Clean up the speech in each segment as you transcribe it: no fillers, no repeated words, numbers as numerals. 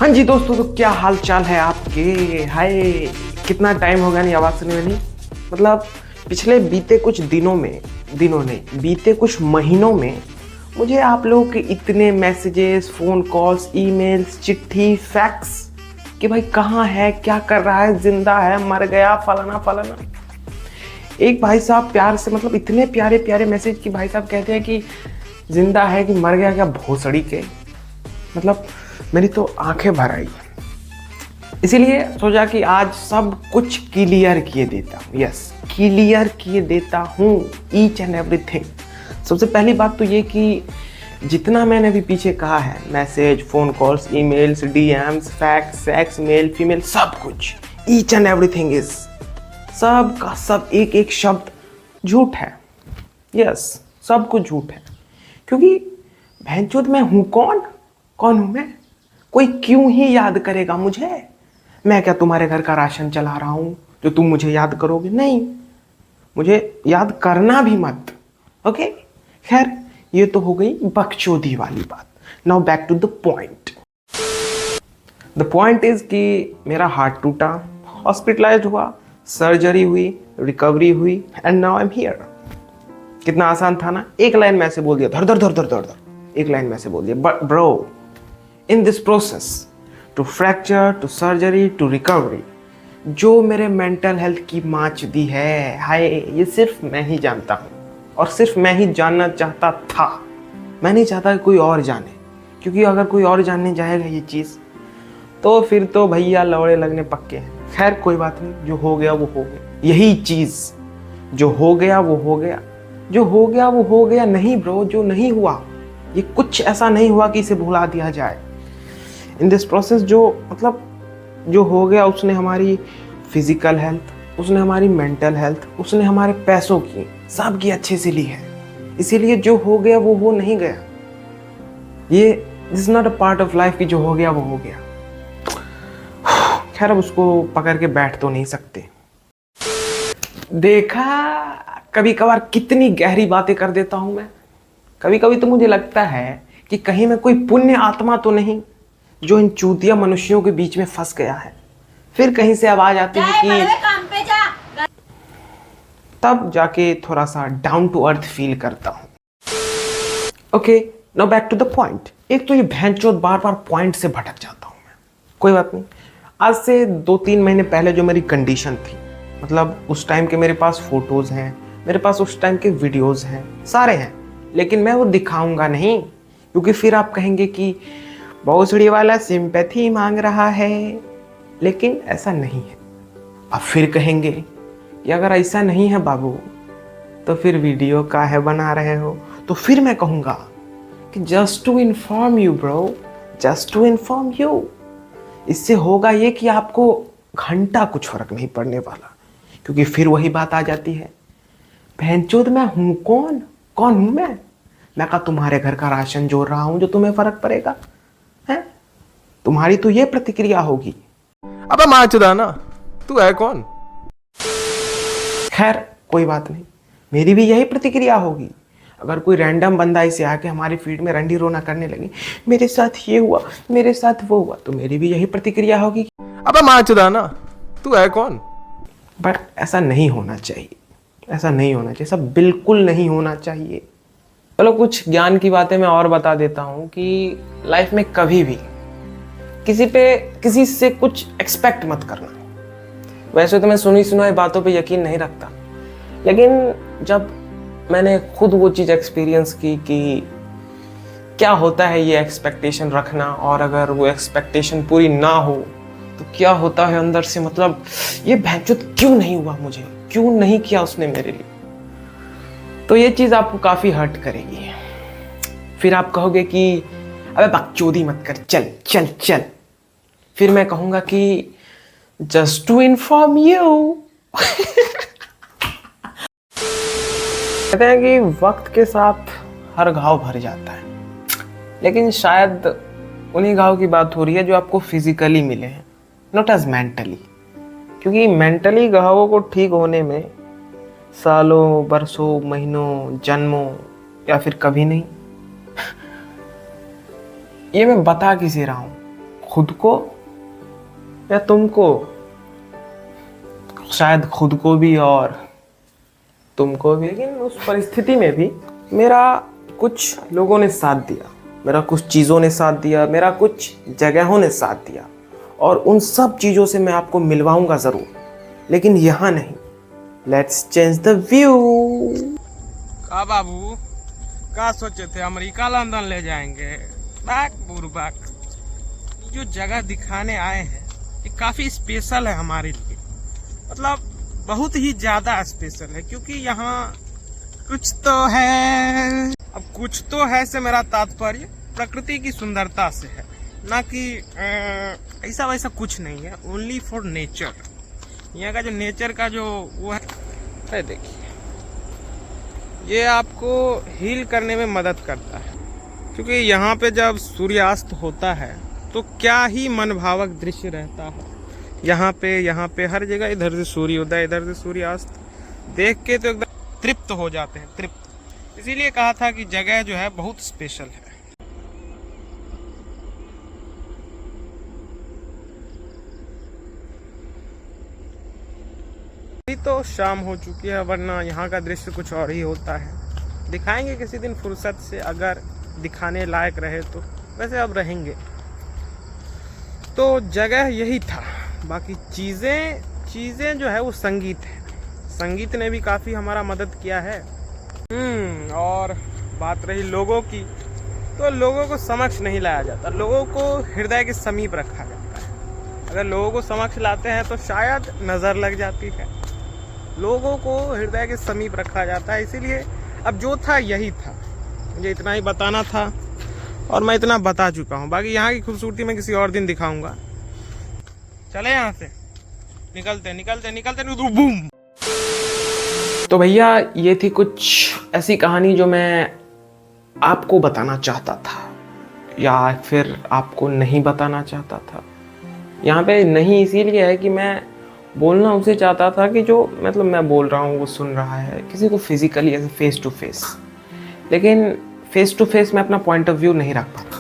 हाँ जी दोस्तों, तो क्या हाल चाल है आपके। हाय, कितना टाइम हो गया नहीं आवाज़ सुनी मैंने। मतलब पिछले बीते कुछ दिनों नहीं, बीते कुछ महीनों में मुझे आप लोगों के इतने मैसेजेस, फ़ोन कॉल्स, ईमेल्स, चिट्ठी, फैक्स कि भाई कहाँ है, क्या कर रहा है, जिंदा है, मर गया, फलाना फलाना। एक भाई साहब प्यार से, मतलब इतने प्यारे प्यारे मैसेज कि भाई साहब कहते हैं कि जिंदा है कि मर गया, क्या भोसड़ी के। मतलब मेरी तो आंखें भर आई। इसीलिए सोचा कि आज सब कुछ क्लियर किए देता हूँ। यस, क्लियर किए देता हूँ ईच एंड एवरीथिंग। सबसे पहली बात तो ये कि जितना मैंने अभी पीछे कहा है, message, phone calls, emails, DMs, fax, sex, male, female, सब कुछ, ईच एंड एवरीथिंग इज, सब का सब एक एक शब्द झूठ है। यस, सब कुछ झूठ है। क्योंकि भैंचोद मैं हूँ कौन हूँ मैं? कोई क्यों ही याद करेगा मुझे? मैं क्या तुम्हारे घर का राशन चला रहा हूँ जो तुम मुझे याद करोगे? नहीं, मुझे याद करना भी मत। ओके, खैर ये तो हो गई बकचोदी वाली बात। Now back to the point. The point is कि मेरा हार्ट टूटा, हॉस्पिटलाइज्ड हुआ, सर्जरी हुई, रिकवरी हुई, and now I am here. कितना आसान था ना, एक लाइन में ऐसे बोल दिया, धर धर धर धर धर धर, एक लाइन में ऐसे बोल दिया। But bro, in this process to fracture, to surgery, to recovery, जो मेरे मेंटल हेल्थ की माच दी है, हाय, ये सिर्फ मैं ही जानता हूँ और सिर्फ मैं ही जानना चाहता था। मैं नहीं चाहता कि कोई और जाने, क्योंकि अगर कोई और जानने जाएगा ये चीज़ तो फिर तो भैया लौड़े लगने पक्के हैं। खैर कोई बात नहीं, जो हो गया वो हो गया। यही चीज़, जो हो गया वो हो गया, जो हो गया वो हो गया। नहीं ब्रो, जो नहीं हुआ, ये कुछ ऐसा नहीं हुआ कि इसे भुला दिया जाए। इन दिस प्रोसेस जो हो गया, उसने हमारी फिजिकल हेल्थ, उसने हमारी मेंटल हेल्थ, उसने हमारे पैसों की, सब की अच्छे से ली है। इसीलिए जो हो गया वो हो नहीं गया। ये this is not a part of life की जो हो गया वो हो गया। खैर अब उसको पकड़ के बैठ तो नहीं सकते। देखा, कभी कभार कितनी गहरी बातें कर देता हूं मैं। कभी कभी तो मुझे लगता है कि कहीं मैं कोई पुण्य आत्मा तो नहीं जो इन चूतिया मनुष्यों के बीच में फंस गया है। फिर कहीं से आवाज आती है कि काम पे जा। तब जाके थोड़ा सा डाउन टू अर्थ फील करता हूं। Okay, now back to the point. एक तो ये भैंचोद बार बार पॉइंट से भटक जाता हूं मैं। कोई बात नहीं। आज से 2-3 महीने पहले जो मेरी कंडीशन थी, मतलब उस टाइम के मेरे पास फोटोज हैं, मेरे पास उस टाइम के वीडियोज हैं, सारे हैं, लेकिन मैं वो दिखाऊंगा नहीं, क्योंकि फिर आप कहेंगे कि भोसड़ी वाला सिंपैथी मांग रहा है। लेकिन ऐसा नहीं है। अब फिर कहेंगे कि अगर ऐसा नहीं है बाबू तो फिर वीडियो काहे बना रहे हो? तो फिर मैं कहूँगा कि just to inform you bro, just to inform you. इससे होगा ये कि आपको घंटा कुछ फर्क नहीं पड़ने वाला, क्योंकि फिर वही बात आ जाती है, भैंचोद मैं हूँ कौन हूँ मैं का तुम्हारे घर का राशन जोड़ रहा हूँ जो तुम्हें फर्क पड़ेगा है? तुम्हारी तो ये प्रतिक्रिया होगी, अबे माँ चुदाना, तू है कौन? खैर कोई बात नहीं, मेरी भी यही प्रतिक्रिया होगी। अगर कोई रैंडम बंदा इसे आके हमारी फीड में रंडी रोना करने लगे, मेरे साथ ये हुआ, मेरे साथ वो हुआ, तो मेरी भी यही प्रतिक्रिया होगी। अबे माँ चुदाना, तू है कौन? बट ऐसा नहीं होना चाहिए, ऐसा नहीं होना चाहिए, सब बिल्कुल नहीं होना चाहिए। चलो कुछ ज्ञान की बातें मैं और बता देता हूँ कि लाइफ में कभी भी किसी से कुछ एक्सपेक्ट मत करना। वैसे तो मैं सुनी सुनाई बातों पे यकीन नहीं रखता, लेकिन जब मैंने खुद वो चीज़ एक्सपीरियंस की कि क्या होता है ये एक्सपेक्टेशन रखना, और अगर वो एक्सपेक्टेशन पूरी ना हो तो क्या होता है अंदर से, मतलब ये भैंचोद क्यों नहीं हुआ, मुझे क्यों नहीं किया उसने मेरे लिए, तो ये चीज़ आपको काफ़ी हर्ट करेगी। फिर आप कहोगे कि अबे बकचोदी मत कर, चल चल चल। फिर मैं कहूँगा कि जस्ट टू इन्फॉर्म यू। कहते हैं कि वक्त के साथ हर घाव भर जाता है, लेकिन शायद उन्हीं घाव की बात हो रही है जो आपको फिजिकली मिले हैं, नॉट एज मेंटली। क्योंकि मेंटली घावों को ठीक होने में सालों, बरसों, महीनों, जन्मों या फिर कभी नहीं। ये मैं बता किसे रहा हूँ, खुद को या तुमको? शायद खुद को भी और तुमको भी, लेकिन उस परिस्थिति में भी मेरा कुछ लोगों ने साथ दिया, मेरा कुछ चीज़ों ने साथ दिया, मेरा कुछ जगहों ने साथ दिया, और उन सब चीज़ों से मैं आपको मिलवाऊंगा ज़रूर, लेकिन यहाँ नहीं। Let's change the view. का बाबू का सोचे थे अमेरिका लंदन ले जाएंगे? बैक बुरबैक। जो जगह दिखाने आए हैं ये काफ़ी स्पेशल है हमारे लिए, मतलब बहुत ही ज़्यादा स्पेशल है, क्योंकि यहाँ कुछ तो है। अब कुछ तो है से मेरा तात्पर्य प्रकृति की सुंदरता से है, ना कि ऐसा वैसा कुछ नहीं है। Only for nature. यहाँ का जो नेचर का जो वो है, देखिए ये आपको हील करने में मदद करता है, क्योंकि यहाँ पे जब सूर्यास्त होता है तो क्या ही मनभावक दृश्य रहता है। यहाँ पे हर जगह इधर से सूर्योदय इधर से सूर्यास्त देख के तो एकदम तृप्त हो जाते हैं, तृप्त। इसीलिए कहा था कि जगह जो है बहुत स्पेशल है। अभी तो शाम हो चुकी है, वरना यहाँ का दृश्य कुछ और ही होता है। दिखाएंगे किसी दिन फुर्सत से, अगर दिखाने लायक रहे तो। वैसे अब रहेंगे। तो जगह यही था, बाकी चीज़ें जो है वो संगीत है। संगीत ने भी काफ़ी हमारा मदद किया है। और बात रही लोगों की, तो लोगों को समक्ष नहीं लाया जाता, लोगों को हृदय के समीप रखा जाता है। अगर लोगों को समक्ष लाते हैं तो शायद नज़र लग जाती है। लोगों को हृदय के समीप रखा जाता है, इसीलिए अब जो था यही था। मुझे इतना ही बताना था और मैं इतना बता चुका हूँ। बाकी यहाँ की खूबसूरती मैं किसी और दिन दिखाऊंगा। चले यहाँ से, निकलते बूम। तो भैया ये थी कुछ ऐसी कहानी जो मैं आपको बताना चाहता था, या फिर आपको नहीं बताना चाहता था। यहाँ पे नहीं इसीलिए है कि मैं बोलना उसे चाहता था कि जो मतलब मैं बोल रहा हूँ वो सुन रहा है, किसी को फिजिकली ऐसे फेस टू फेस। लेकिन फेस टू फेस मैं अपना पॉइंट ऑफ व्यू नहीं रख पाता,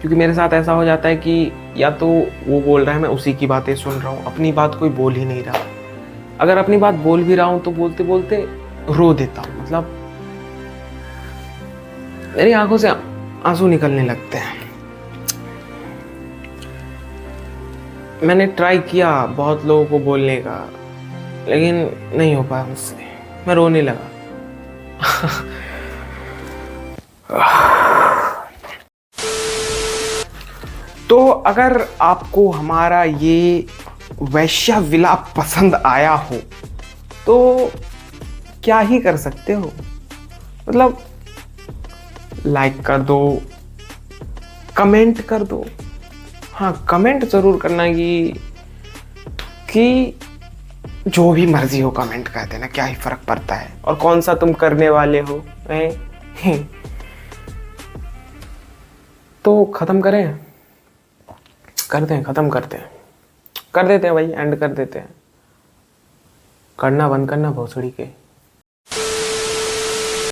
क्योंकि मेरे साथ ऐसा हो जाता है कि या तो वो बोल रहा है मैं उसी की बातें सुन रहा हूँ, अपनी बात कोई बोल ही नहीं रहा। अगर अपनी बात बोल भी रहा हूँ तो बोलते बोलते रो देता हूँ, मतलब मेरी आंखों से आंसू निकलने लगते हैं। मैंने ट्राई किया बहुत लोगों को बोलने का, लेकिन नहीं हो पाया मुझसे, मैं रोने लगा। तो अगर आपको हमारा ये वैश्य विलाप पसंद आया हो तो क्या ही कर सकते हो, मतलब लाइक कर दो, कमेंट कर दो। हाँ, कमेंट ज़रूर करना कि जो भी मर्जी हो कमेंट कर देना, क्या ही फ़र्क पड़ता है, और कौन सा तुम करने वाले हो। तो ख़त्म करें, करते हैं, ख़त्म करते हैं, कर देते हैं भाई, एंड कर देते हैं। करना बंद करना भोसड़ी के।